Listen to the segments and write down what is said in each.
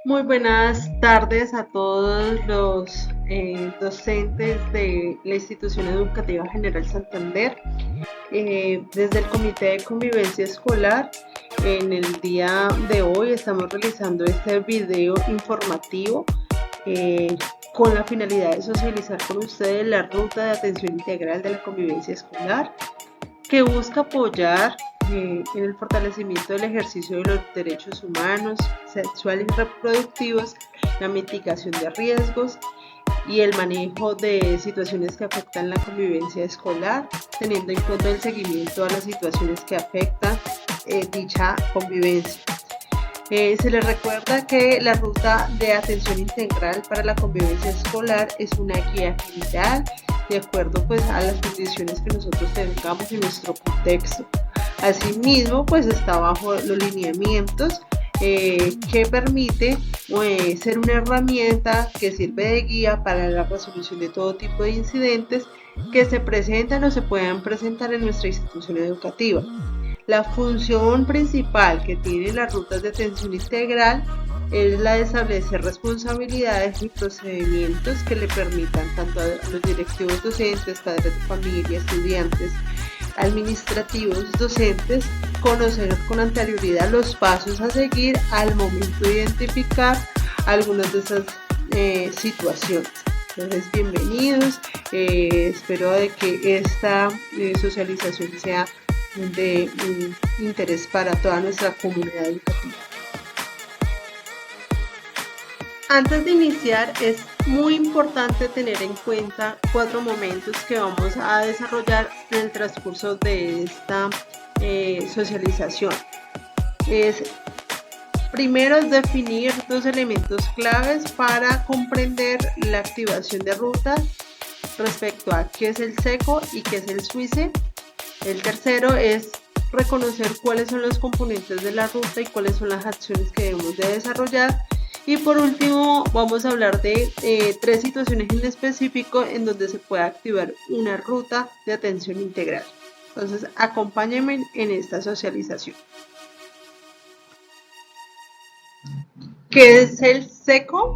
Muy buenas tardes a todos los docentes de la Institución Educativa General Santander. Desde el Comité de Convivencia Escolar, en el día de hoy estamos realizando este video informativo eh, con la finalidad de socializar con ustedes la ruta de atención integral de la convivencia escolar, que busca apoyar en el fortalecimiento del ejercicio de los derechos humanos, sexuales y reproductivos, la mitigación de riesgos y el manejo de situaciones que afectan la convivencia escolar, teniendo en cuenta el seguimiento a las situaciones que afectan dicha convivencia. Se les recuerda que la ruta de atención integral para la convivencia escolar es una guía general de acuerdo pues a las condiciones que nosotros tengamos en nuestro contexto. Asimismo, pues está bajo los lineamientos que permite ser una herramienta que sirve de guía para la resolución de todo tipo de incidentes que se presentan o se puedan presentar en nuestra institución educativa. La función principal que tienen las rutas de atención integral es la de establecer responsabilidades y procedimientos que le permitan tanto a los directivos docentes, padres de familia, estudiantes, administrativos, docentes, conocer con anterioridad los pasos a seguir al momento de identificar algunas de esas situaciones. Entonces, bienvenidos. Espero de que esta socialización sea de interés para toda nuestra comunidad educativa. Antes de iniciar, es muy importante tener en cuenta 4 momentos que vamos a desarrollar en el transcurso de esta socialización. Primero es definir 2 elementos claves para comprender la activación de rutas respecto a qué es el SECO y qué es el SUICE. El tercero es reconocer cuáles son los componentes de la ruta y cuáles son las acciones que debemos de desarrollar. Y por último vamos a hablar de 3 situaciones en específico en donde se puede activar una ruta de atención integral. Entonces acompáñenme en esta socialización. ¿Qué es el SECO?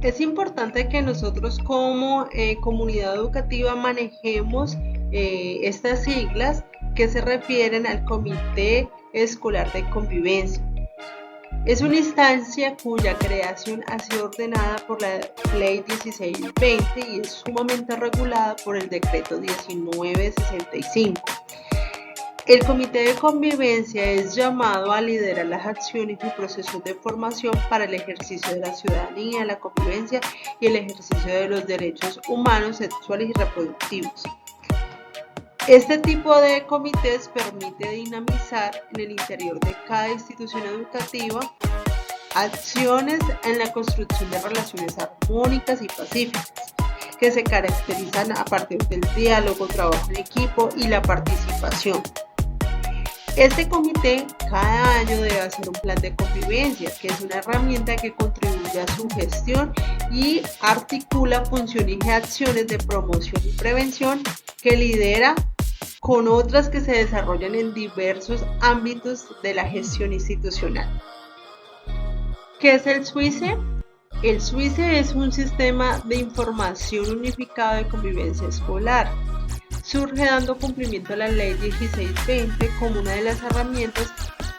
Es importante que nosotros como comunidad educativa manejemos estas siglas que se refieren al Comité Escolar de Convivencia. Es una instancia cuya creación ha sido ordenada por la Ley 1620 y es sumamente regulada por el Decreto 1965. El Comité de Convivencia es llamado a liderar las acciones y procesos de formación para el ejercicio de la ciudadanía, la convivencia y el ejercicio de los derechos humanos, sexuales y reproductivos. Este tipo de comités permite dinamizar en el interior de cada institución educativa acciones en la construcción de relaciones armónicas y pacíficas, que se caracterizan a partir del diálogo, trabajo en equipo y la participación. Este comité cada año debe hacer un plan de convivencia, que es una herramienta que contribuye a su gestión y articula funciones y acciones de promoción y prevención que lidera con otras que se desarrollan en diversos ámbitos de la gestión institucional. ¿Qué es el SUICE? El SUICE es un sistema de información unificado de convivencia escolar. Surge dando cumplimiento a la Ley 1620 como una de las herramientas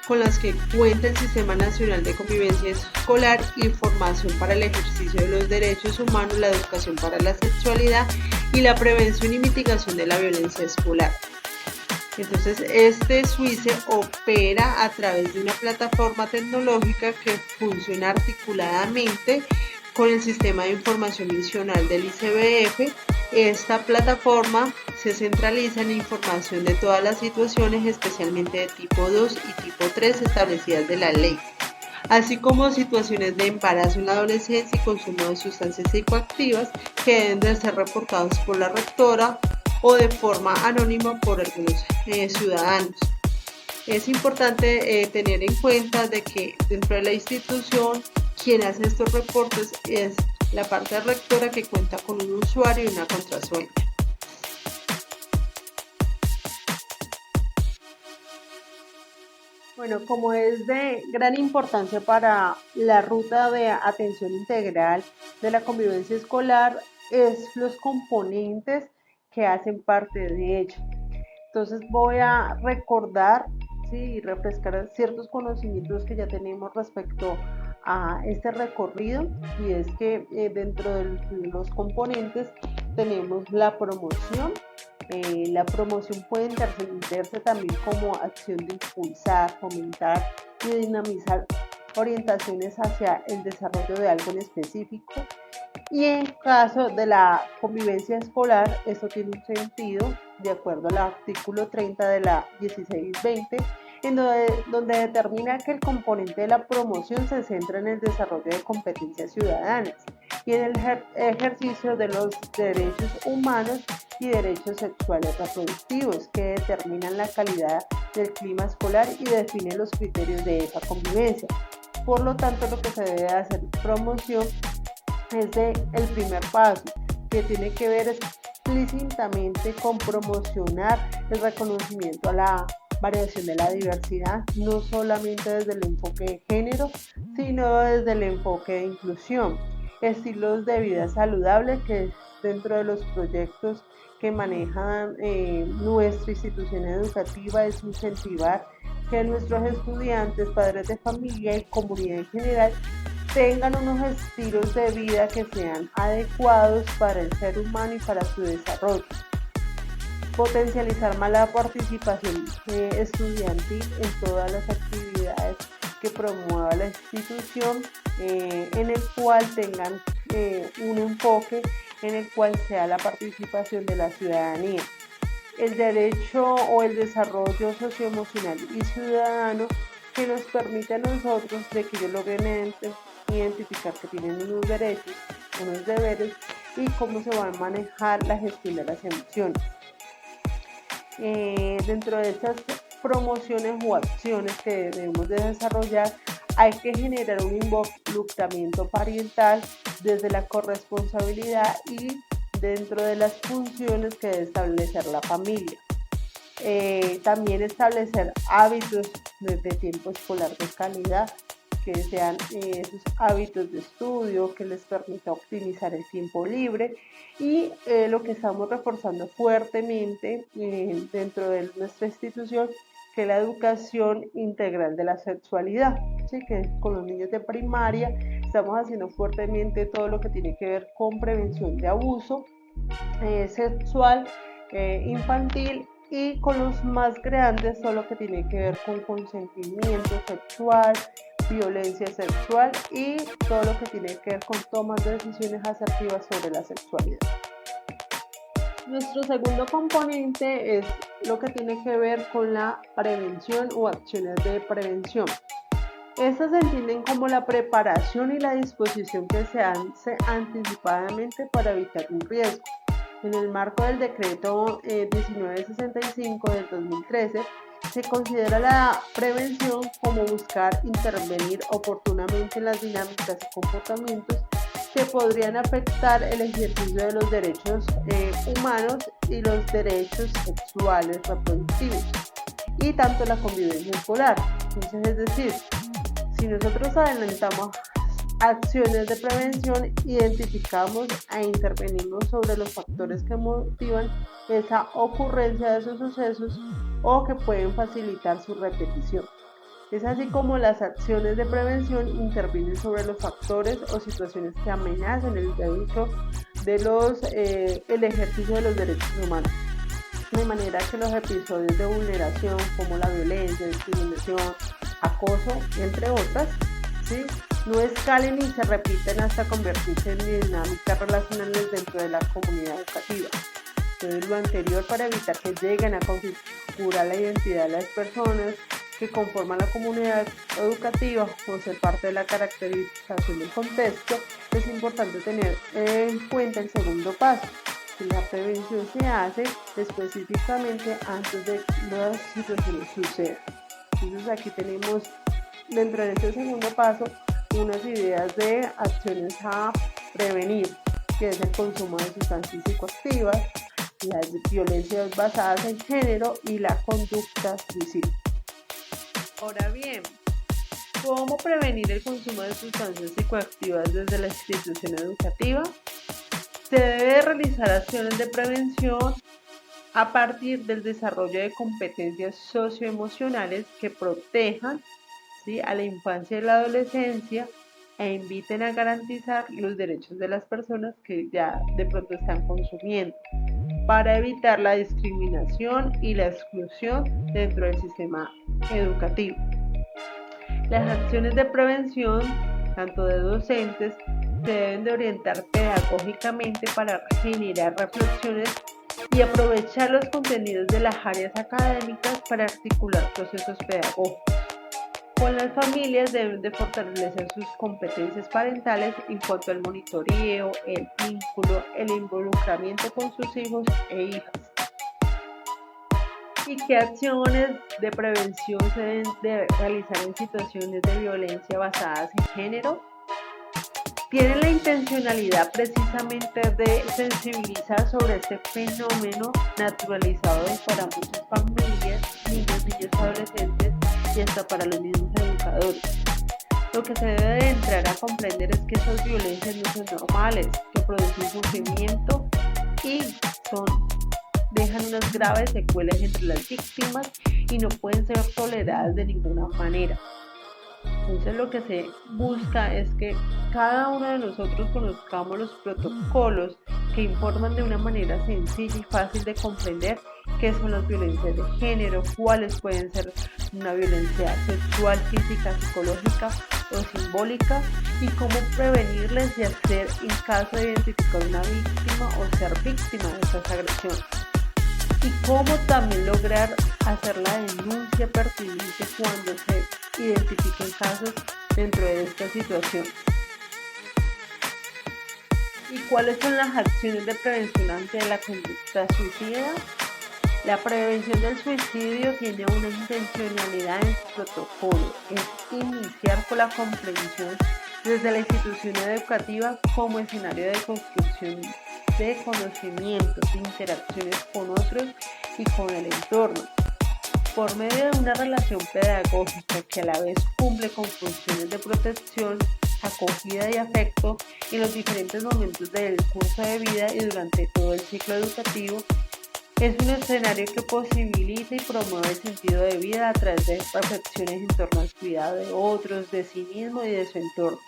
con las que cuenta el Sistema Nacional de Convivencia Escolar y Formación para el ejercicio de los derechos humanos, la educación para la sexualidad y la prevención y mitigación de la violencia escolar. Entonces, este SUICE opera a través de una plataforma tecnológica que funciona articuladamente con el Sistema de Información Nacional del ICBF. Esta plataforma se centraliza en la información de todas las situaciones, especialmente de tipo 2 y tipo 3 establecidas de la ley, así como situaciones de embarazo en la adolescencia y consumo de sustancias psicoactivas que deben de ser reportados por la rectora o de forma anónima por algunos ciudadanos. Es importante tener en cuenta de que dentro de la institución quien hace estos reportes es la parte rectora, que cuenta con un usuario y una contraseña. Bueno, como es de gran importancia para la ruta de atención integral de la convivencia escolar, es los componentes que hacen parte de ella. Entonces voy a recordar, sí, y refrescar ciertos conocimientos que ya tenemos respecto a este recorrido, y es que dentro de los componentes tenemos la promoción. La promoción puede entenderse también como acción de impulsar, fomentar y dinamizar orientaciones hacia el desarrollo de algo en específico. Y en caso de la convivencia escolar, eso tiene un sentido de acuerdo al artículo 30 de la 1620, donde determina que el componente de la promoción se centra en el desarrollo de competencias ciudadanas y en el ejercicio de los derechos humanos y derechos sexuales reproductivos, que determinan la calidad del clima escolar y definen los criterios de esa convivencia. Por lo tanto, lo que se debe hacer promoción es el primer paso, que tiene que ver explícitamente con promocionar el reconocimiento a la variación de la diversidad, no solamente desde el enfoque de género, sino desde el enfoque de inclusión. Estilos de vida saludable, que dentro de los proyectos que manejan nuestra institución educativa, es incentivar que nuestros estudiantes, padres de familia y comunidad en general tengan unos estilos de vida que sean adecuados para el ser humano y para su desarrollo. Potencializar más la participación estudiantil en todas las actividades que promueva la institución, en el cual tengan un enfoque en el cual sea la participación de la ciudadanía. El derecho o el desarrollo socioemocional y ciudadano, que nos permite a nosotros de que ellos logren identificar que tienen unos derechos, unos deberes y cómo se van a manejar la gestión de las emociones. Dentro de estas promociones o acciones que debemos de desarrollar, hay que generar un involucramiento parental desde la corresponsabilidad y dentro de las funciones que debe establecer la familia. También establecer hábitos de tiempo escolar de calidad, que sean esos hábitos de estudio que les permita optimizar el tiempo libre, y lo que estamos reforzando fuertemente dentro de nuestra institución, que es la educación integral de la sexualidad, ¿sí? Que con los niños de primaria estamos haciendo fuertemente todo lo que tiene que ver con prevención de abuso sexual infantil, y con los más grandes todo lo que tiene que ver con consentimiento sexual, violencia sexual y todo lo que tiene que ver con tomas de decisiones asertivas sobre la sexualidad. Nuestro segundo componente es lo que tiene que ver con la prevención o acciones de prevención. Estas se entienden como la preparación y la disposición que se hace anticipadamente para evitar un riesgo. En el marco del decreto 1965 del 2013, se considera la prevención como buscar intervenir oportunamente en las dinámicas y comportamientos que podrían afectar el ejercicio de los derechos humanos y los derechos sexuales reproductivos, y tanto la convivencia escolar. Entonces, es decir, si nosotros adelantamos acciones de prevención, identificamos e intervenimos sobre los factores que motivan esa ocurrencia de esos sucesos o que pueden facilitar su repetición. Es así como las acciones de prevención intervienen sobre los factores o situaciones que amenazan el derecho de el ejercicio de los derechos humanos, de manera que los episodios de vulneración como la violencia, discriminación, acoso, entre otras, ¿sí?, no escalen y se repiten hasta convertirse en dinámicas relacionales dentro de la comunidad educativa. Todo lo anterior para evitar que lleguen a configurar la identidad de las personas que conforman la comunidad educativa o ser parte de la caracterización del contexto. Es importante tener en cuenta el segundo paso, que la prevención se hace específicamente antes de que las situaciones sucedan. Entonces aquí tenemos dentro de este segundo paso unas ideas de acciones a prevenir, que es el consumo de sustancias psicoactivas, las violencias basadas en género y la conducta suicida. Ahora bien, ¿cómo prevenir el consumo de sustancias psicoactivas desde la institución educativa? Se debe realizar acciones de prevención a partir del desarrollo de competencias socioemocionales que protejan, ¿sí?, a la infancia y la adolescencia e inviten a garantizar los derechos de las personas que ya de pronto están consumiendo, para evitar la discriminación y la exclusión dentro del sistema educativo. Las acciones de prevención, tanto de docentes, se deben de orientar pedagógicamente para generar reflexiones y aprovechar los contenidos de las áreas académicas para articular procesos pedagógicos. Con las familias deben de fortalecer sus competencias parentales en cuanto al monitoreo, el vínculo, el involucramiento con sus hijos e hijas. ¿Y qué acciones de prevención se deben de realizar en situaciones de violencia basadas en género? Tienen la intencionalidad precisamente de sensibilizar sobre este fenómeno naturalizado para muchas familias, niños, adolescentes y hasta para los mismos educadores. Lo que se debe de entrar a comprender es que esas violencias no son normales, que producen sufrimiento y dejan unas graves secuelas entre las víctimas y no pueden ser toleradas de ninguna manera. Entonces lo que se busca es que cada uno de nosotros conozcamos los protocolos que informan de una manera sencilla y fácil de comprender qué son las violencias de género, cuáles pueden ser una violencia sexual, física, psicológica o simbólica, y cómo prevenirles y hacer en caso de identificar una víctima o ser víctima de estas agresiones. Y cómo también lograr hacer la denuncia pertinente cuando se identifiquen casos dentro de esta situación. ¿Y cuáles son las acciones de prevención ante la conducta suicida? La prevención del suicidio tiene una intencionalidad en su protocolo, es iniciar con la comprensión desde la institución educativa como escenario de construcción de conocimientos, de interacciones con otros y con el entorno, por medio de una relación pedagógica que a la vez cumple con funciones de protección, acogida y afecto en los diferentes momentos del curso de vida y durante todo el ciclo educativo. Es un escenario que posibilita y promueve el sentido de vida a través de reflexiones en torno al cuidado de otros, de sí mismo y de su entorno.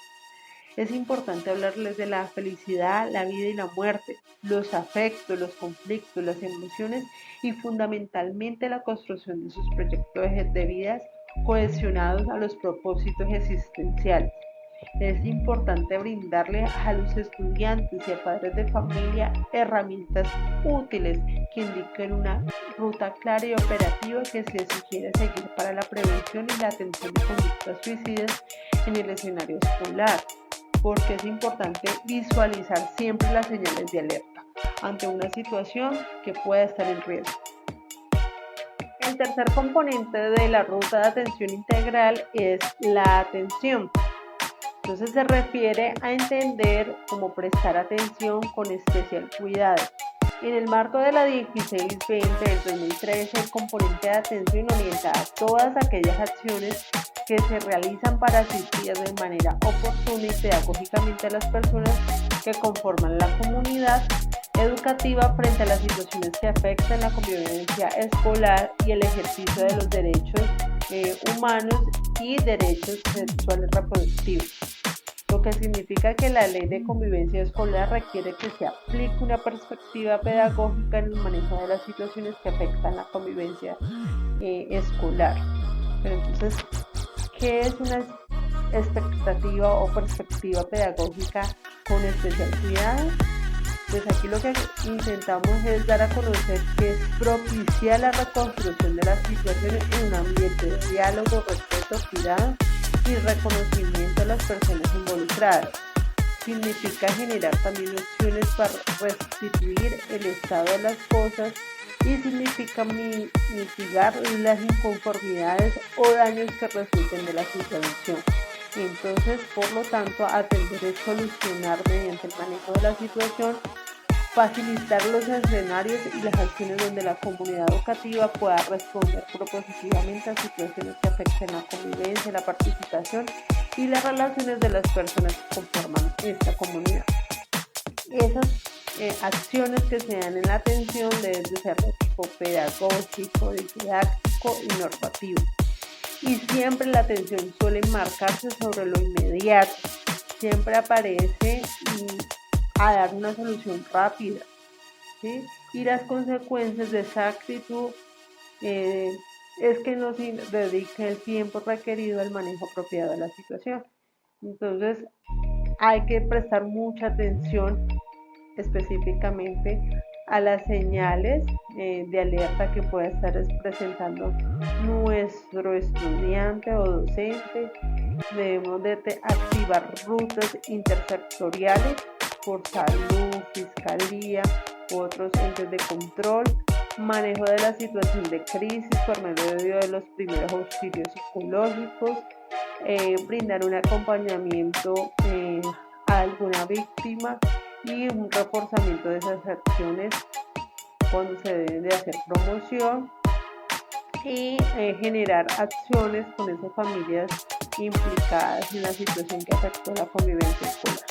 Es importante hablarles de la felicidad, la vida y la muerte, los afectos, los conflictos, las emociones y fundamentalmente la construcción de sus proyectos de vida cohesionados a los propósitos existenciales. Es importante brindarle a los estudiantes y a padres de familia herramientas útiles que indiquen una ruta clara y operativa que se sugiere seguir para la prevención y la atención de conductas suicidas en el escenario escolar, porque es importante visualizar siempre las señales de alerta ante una situación que pueda estar en riesgo. El tercer componente de la ruta de atención integral es la atención. Entonces se refiere a entender cómo prestar atención con especial cuidado. En el marco de la 1620 del 2013, el componente de atención orienta a todas aquellas acciones que se realizan para asistir de manera oportuna y pedagógicamente a las personas que conforman la comunidad educativa frente a las situaciones que afectan la convivencia escolar y el ejercicio de los derechos humanos y derechos sexuales reproductivos. Lo que significa que la ley de convivencia escolar requiere que se aplique una perspectiva pedagógica en el manejo de las situaciones que afectan la convivencia escolar. Pero entonces, ¿qué es una expectativa o perspectiva pedagógica con especial cuidado? Pues aquí lo que intentamos es dar a conocer que es propiciar la reconstrucción de las situaciones en un ambiente de diálogo, respeto, cuidado y reconocimiento de las personas involucradas. Significa generar también opciones para restituir el estado de las cosas y significa mitigar las inconformidades o daños que resulten de la situación. Entonces, por lo tanto, atender es solucionar mediante el manejo de la situación facilitar los escenarios y las acciones donde la comunidad educativa pueda responder propositivamente a situaciones que afecten la convivencia, la participación y las relaciones de las personas que conforman esta comunidad. Esas acciones que se dan en la atención deben de ser de tipo pedagógico, didáctico y normativo. Y siempre la atención suele marcarse sobre lo inmediato, siempre aparece a dar una solución rápida, ¿sí? Y las consecuencias de esa actitud es que no se dedique el tiempo requerido al manejo apropiado de la situación. Entonces hay que prestar mucha atención específicamente a las señales de alerta que pueda estar presentando nuestro estudiante o docente. Debemos de activar rutas intersectoriales por salud, fiscalía u otros entes de control, manejo de la situación de crisis por medio de los primeros auxilios psicológicos, brindar un acompañamiento a alguna víctima y un reforzamiento de esas acciones cuando se deben de hacer promoción y generar acciones con esas familias implicadas en la situación que afectó la convivencia escolar.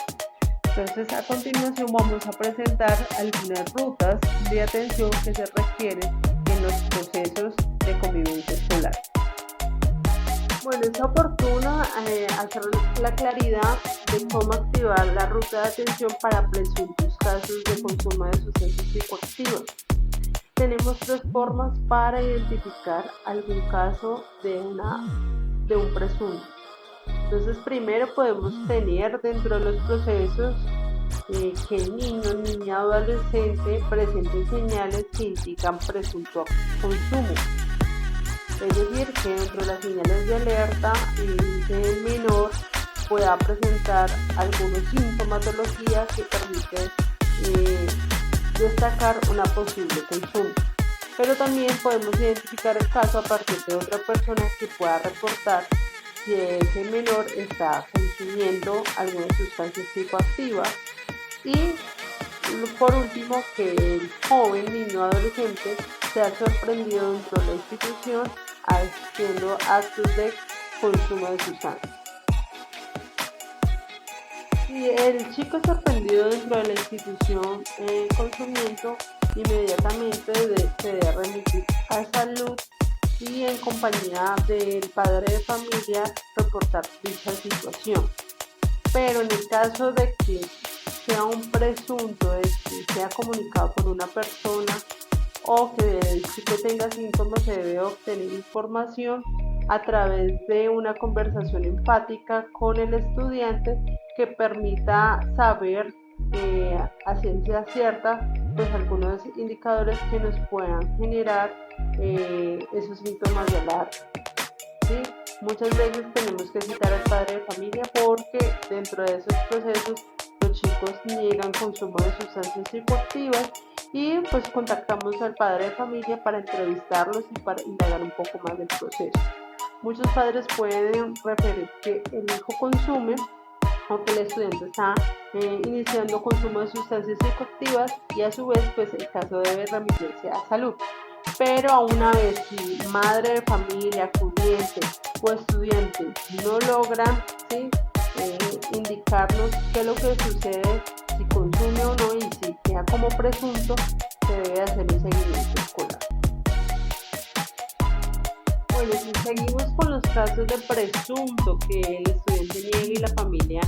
Entonces, a continuación vamos a presentar algunas rutas de atención que se requieren en los procesos de convivencia escolar. Bueno, es oportuno hacer la claridad de cómo activar la ruta de atención para presuntos casos de consumo de sustancias psicoactivas. Tenemos tres formas para identificar algún caso de un presunto. Entonces, primero podemos tener dentro de los procesos que el niño, niña o adolescente presente señales que indican presunto consumo. Es decir, que dentro de las señales de alerta, el menor pueda presentar algunas sintomatologías que permiten destacar una posible consumo. Pero también podemos identificar el caso a partir de otra persona que pueda reportar si ese menor está consumiendo algunas sustancias psicoactivas. Y por último, que el joven, niño o adolescente sea sorprendido dentro de la institución haciendo actos de consumo de sustancias. Si el chico es sorprendido dentro de la institución consumiendo, inmediatamente se debe remitir a salud y en compañía del padre de familia reportar dicha situación. Pero en el caso de que sea un presunto, de que sea comunicado por una persona o que el chico tenga síntomas, se debe obtener información a través de una conversación empática con el estudiante que permita saber a ciencia cierta pues algunos indicadores que nos puedan generar esos síntomas de alarma. ¿Sí? Muchas veces tenemos que citar al padre de familia porque dentro de esos procesos los chicos niegan consumo de sustancias psicoactivas y pues contactamos al padre de familia para entrevistarlos y para indagar un poco más del proceso. Muchos padres pueden referir que el hijo consume o que el estudiante está iniciando consumo de sustancias psicoactivas y a su vez pues el caso debe remitirse a salud. Pero a una vez si madre de familia, acudiente o estudiante no logran indicarnos qué es lo que sucede, si consume o no y si queda como presunto, se debe hacer un seguimiento escolar. Bueno, si seguimos con los casos de presunto que el estudiante niega y la familia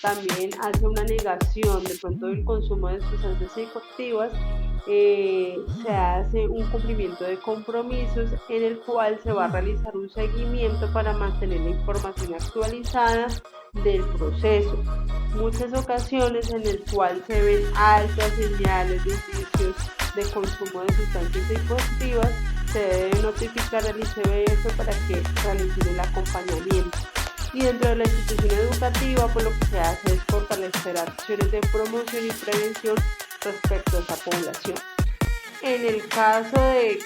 también hace una negación de pronto del consumo de sustancias psicoactivas, se hace un cumplimiento de compromisos en el cual se va a realizar un seguimiento para mantener la información actualizada del proceso. Muchas ocasiones en el cual se ven altas señales de indicios de consumo de sustancias psicoactivas, se debe notificar al ICBF para que realicen el acompañamiento. Y dentro de la institución educativa, pues lo que se hace es fortalecer acciones de promoción y prevención respecto a esa población. En el caso de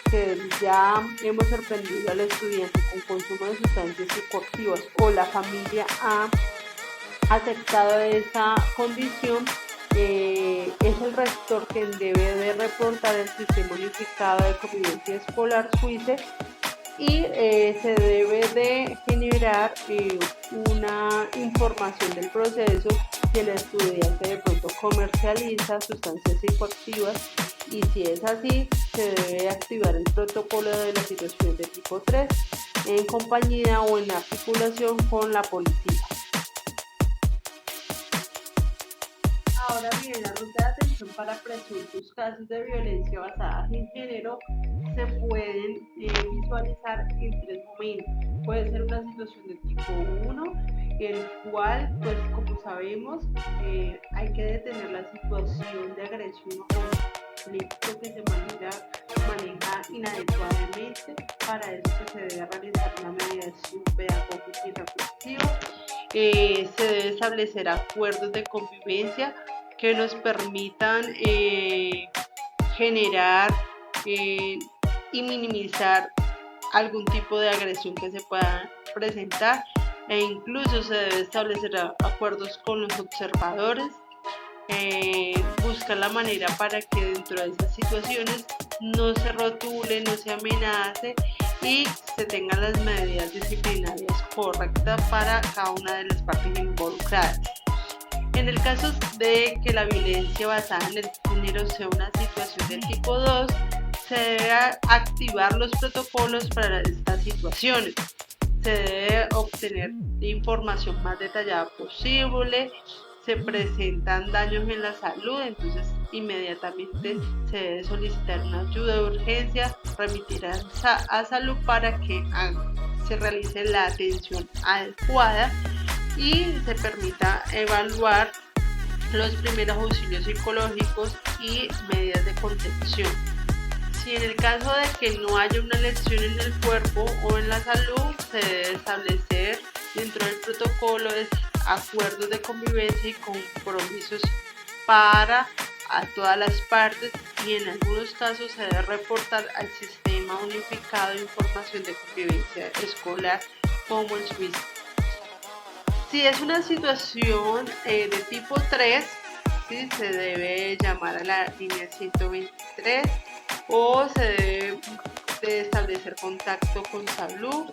que ya hemos sorprendido al estudiante con consumo de sustancias psicoactivas o la familia ha aceptado esa condición, es el rector quien debe de reportar el Sistema Unificado de Convivencia Escolar SUICE y se debe de generar una información del proceso si el estudiante de pronto comercializa sustancias psicoactivas, y si es así, se debe activar el protocolo de la situación de tipo 3 en compañía o en articulación con la policía. Ahora bien, la ruta de atención para presuntos casos de violencia basada en género se pueden visualizar en tres momentos. Puede ser una situación de tipo 1, el cual, pues como sabemos, hay que detener la situación de agresión o conflicto que se maneja inadecuadamente. Para eso se debe realizar una mediación pedagógica y reflexiva. Se debe establecer acuerdos de convivencia que nos permitan generar y minimizar algún tipo de agresión que se pueda presentar, e incluso se debe establecer acuerdos con los observadores, buscar la manera para que dentro de esas situaciones no se rotule, no se amenace y se tengan las medidas disciplinarias correctas para cada una de las partes involucradas. En el caso de que la violencia basada en el género sea una situación de tipo 2, se debe activar los protocolos para estas situaciones. Se debe obtener información más detallada posible. Se presentan daños en la salud, entonces inmediatamente se debe solicitar una ayuda de urgencia, remitir a salud para que se realice la atención adecuada y se permita evaluar los primeros auxilios psicológicos y medidas de contención. Si en el caso de que no haya una lesión en el cuerpo o en la salud, se debe establecer dentro del protocolo acuerdos de convivencia y compromisos para a todas las partes, y en algunos casos se debe reportar al Sistema Unificado de Información de Convivencia Escolar como el SUICE. Si es una situación de tipo 3, ¿sí?, se debe llamar a la línea 123 o se debe establecer contacto con salud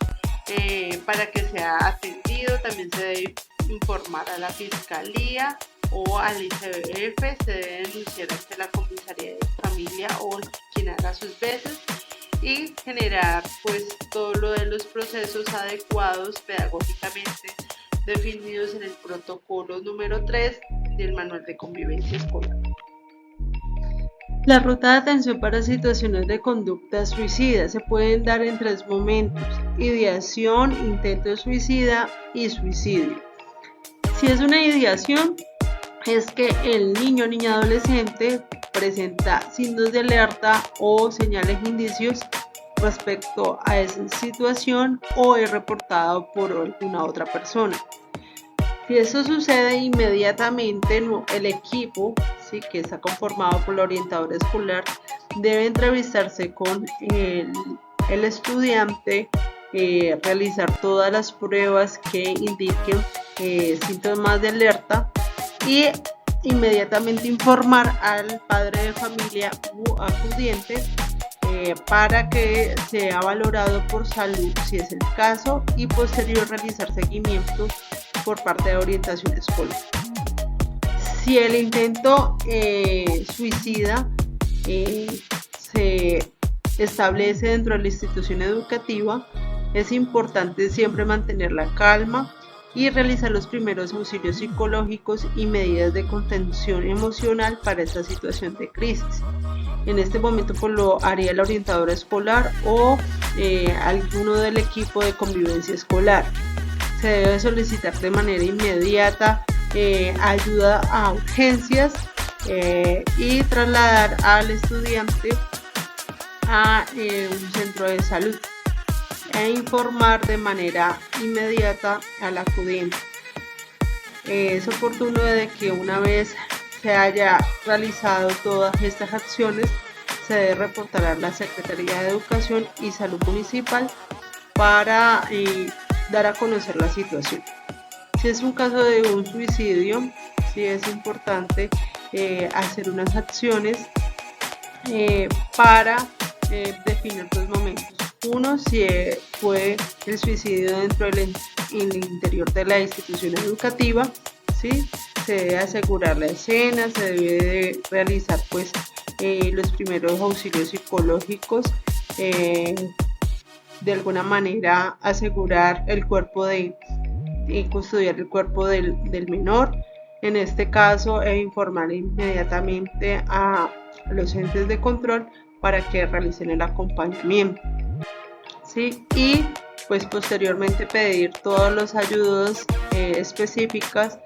para que sea atendido. También se debe informar a la Fiscalía o al ICBF, se debe denunciar ante la Comisaría de Familia o quien haga sus veces y generar pues todo lo de los procesos adecuados pedagógicamente definidos en el protocolo número 3 del Manual de Convivencia Escolar. La ruta de atención para situaciones de conducta suicida se pueden dar en tres momentos: ideación, intento de suicida y suicidio. Si es una ideación, es que el niño o niña adolescente presenta signos de alerta o señales, indicios respecto a esa situación o es reportado por alguna otra persona. Si eso sucede, inmediatamente el equipo, ¿sí?, que está conformado por la orientadora escolar, debe entrevistarse con el estudiante, realizar todas las pruebas que indiquen síntomas de alerta y inmediatamente informar al padre de familia u acudiente para que sea valorado por salud si es el caso, y posterior realizar seguimiento por parte de orientación escolar. Si el intento suicida se establece dentro de la institución educativa, es importante siempre mantener la calma y realizar los primeros auxilios psicológicos y medidas de contención emocional para esta situación de crisis. En este momento pues lo haría la orientadora escolar o alguno del equipo de convivencia escolar. Se debe solicitar de manera inmediata ayuda a urgencias y trasladar al estudiante a un centro de salud e informar de manera inmediata al acudiente. Es oportuno de que una vez se haya realizado todas estas acciones, se debe reportar a la Secretaría de Educación y Salud Municipal para dar a conocer la situación. Si es un caso de un suicidio, sí es importante hacer unas acciones para definir dos momentos. Uno, si fue el suicidio dentro del interior de la institución educativa, ¿sí? Se debe asegurar la escena, se debe de realizar pues los primeros auxilios psicológicos, de alguna manera asegurar el cuerpo custodiar el cuerpo del menor. En este caso, informar inmediatamente a los entes de control para que realicen el acompañamiento, ¿sí? Y pues posteriormente pedir todos los ayudos específicas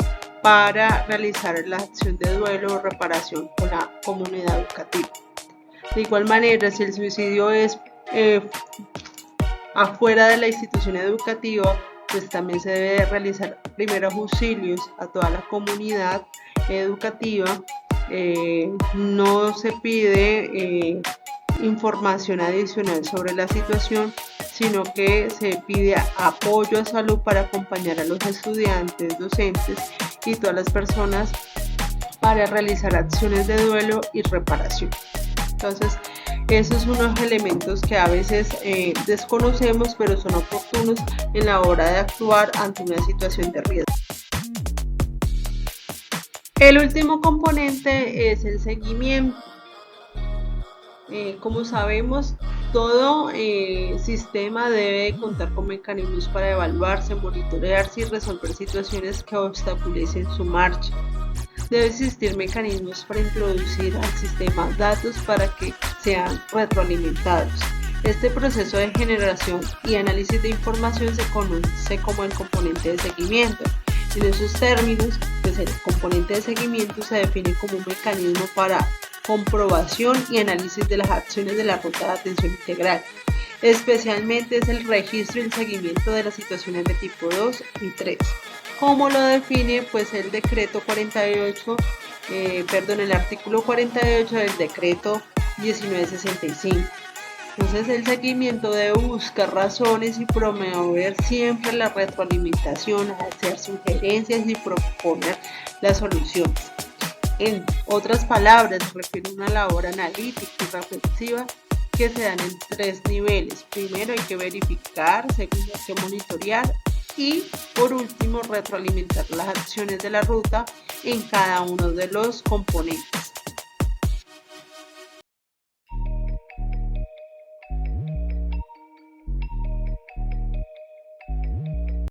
para realizar la acción de duelo o reparación con la comunidad educativa. De igual manera, si el suicidio es afuera de la institución educativa, pues también se debe realizar primeros auxilios a toda la comunidad educativa. No se pide información adicional sobre la situación, sino que se pide apoyo a salud para acompañar a los estudiantes, docentes y todas las personas para realizar acciones de duelo y reparación. Entonces, esos son unos elementos que a veces desconocemos, pero son oportunos en la hora de actuar ante una situación de riesgo. El último componente es el seguimiento. Como sabemos, todo sistema debe contar con mecanismos para evaluarse, monitorearse y resolver situaciones que obstaculicen su marcha. Debe existir mecanismos para introducir al sistema datos para que sean retroalimentados. Este proceso de generación y análisis de información se conoce como el componente de seguimiento. En esos términos, pues el componente de seguimiento se define como un mecanismo para comprobación y análisis de las acciones de la ruta de atención integral. Especialmente es el registro y el seguimiento de las situaciones de tipo 2 y 3. Como lo define pues el decreto 48, el artículo 48 del decreto 1965. Entonces el seguimiento debe buscar razones y promover siempre la retroalimentación, hacer sugerencias y proponer las soluciones. En otras palabras, se refiere a una labor analítica y reflexiva que se dan en 3 niveles. Primero hay que verificar, segundo hay que monitorear y por último retroalimentar las acciones de la ruta en cada uno de los componentes.